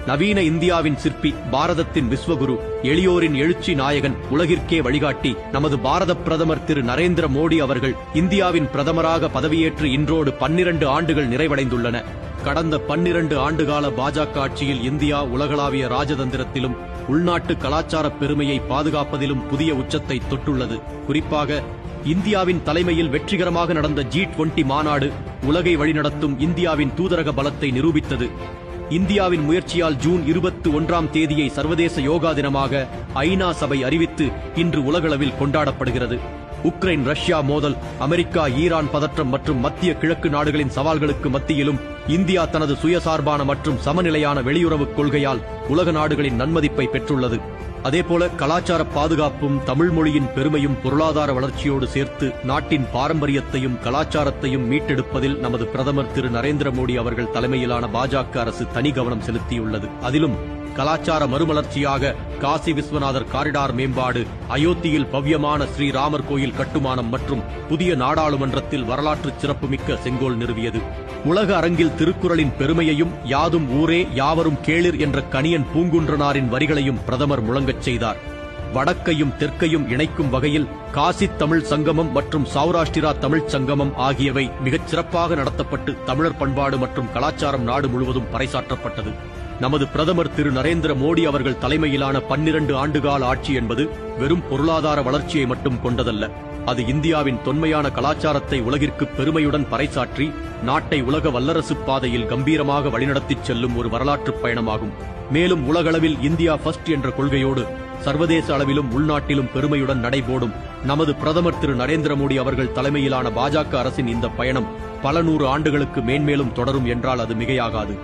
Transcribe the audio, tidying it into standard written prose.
நவீன இந்தியாவின் சிற்பி, பாரதத்தின் விஸ்வகுரு, எளியோரின் எழுச்சி நாயகன், உலகிற்கே வழிகாட்டி நமது பாரத பிரதமர் திரு நரேந்திர மோடி அவர்கள் இந்தியாவின் பிரதமராக பதவியேற்று இன்றோடு 12 ஆண்டுகள் நிறைவடைந்துள்ளன. கடந்த 12 ஆண்டுகால பாஜக ஆட்சியில் இந்தியா உலகளாவிய ராஜதந்திரத்திலும் உள்நாட்டு கலாச்சார பெருமையை பாதுகாப்பதிலும் புதிய உச்சத்தை தொட்டுள்ளது. குறிப்பாக இந்தியாவின் தலைமையில் வெற்றிகரமாக நடந்த G20 மாநாடு உலகை வழிநடத்தும் இந்தியாவின் தூதரக பலத்தை நிரூபித்தது. இந்தியாவின் முயற்சியால் ஜூன் 21ஆம் தேதியை சர்வதேச யோகா தினமாக ஐநா சபை அறிவித்து இன்று உலகளவில் கொண்டாடப்படுகிறது. உக்ரைன் ரஷ்யா மோதல், அமெரிக்கா ஈரான் பதற்றம் மற்றும் மத்திய கிழக்கு நாடுகளின் சவால்களுக்கு மத்தியிலும் இந்தியா தனது சுயசார்பான மற்றும் சமநிலையான வெளியுறவுக் கொள்கையால் உலக நாடுகளின் நன்மதிப்பை பெற்றுள்ளது. அதேபோல கலாச்சார பாதுகாப்பும் தமிழ் மொழியின் பெருமையும் பொருளாதார வளர்ச்சியோடு சேர்த்து நாட்டின் பாரம்பரியத்தையும் கலாச்சாரத்தையும் மீட்டெடுப்பதில் நமது பிரதமர் திரு நரேந்திர மோடி அவர்கள் தலைமையிலான பாஜக அரசு தனி கவனம் செலுத்தியுள்ளது. அதிலும் கலாச்சார மறுமலர்ச்சியாக காசி விஸ்வநாதர் காரிடார் மேம்பாடு, அயோத்தியில் பவ்யமான ஸ்ரீராமர் கோயில் கட்டுமானம் மற்றும் புதிய நாடாளுமன்றத்தில் வரலாற்று சிறப்புமிக்க செங்கோல் நிறுவியது. உலக அரங்கில் திருக்குறளின் பெருமையையும் யாதும் ஊரே யாவரும் கேளிர் என்ற கணியன் பூங்குன்றனாரின் வரிகளையும் பிரதமர் முழங்கச் செய்தார். வடக்கையும் தெற்கையும் இணைக்கும் வகையில் காசி தமிழ் சங்கமம் மற்றும் சௌராஷ்டிரா தமிழ்ச் சங்கமம் ஆகியவை மிகச் சிறப்பாக நடத்தப்பட்டு தமிழர் பண்பாடு மற்றும் கலாச்சாரம் நாடு முழுவதும் பறைசாற்றப்பட்டது. நமது பிரதமர் திரு நரேந்திர மோடி அவர்கள் தலைமையிலான 12 ஆண்டுகால ஆட்சி என்பது வெறும் பொருளாதார வளர்ச்சியை மட்டும் கொண்டதல்ல. அது இந்தியாவின் தொன்மையான கலாச்சாரத்தை உலகிற்கு பெருமையுடன் பறைசாற்றி நாட்டை உலக வல்லரசு பாதையில் கம்பீரமாக வழிநடத்திச் செல்லும் ஒரு வரலாற்றுப் பயணமாகும். மேலும் உலகளவில் இந்தியா ஃபர்ஸ்ட் என்ற கொள்கையோடு சர்வதேச அளவிலும் உள்நாட்டிலும் பெருமையுடன் நடைபோடும் நமது பிரதமர் திரு நரேந்திர மோடி அவர்கள் தலைமையிலான பாஜக அரசின் இந்த பயணம் பல 100 ஆண்டுகளுக்கு மேன்மேலும் தொடரும் என்றால் அது மிகையாகாது.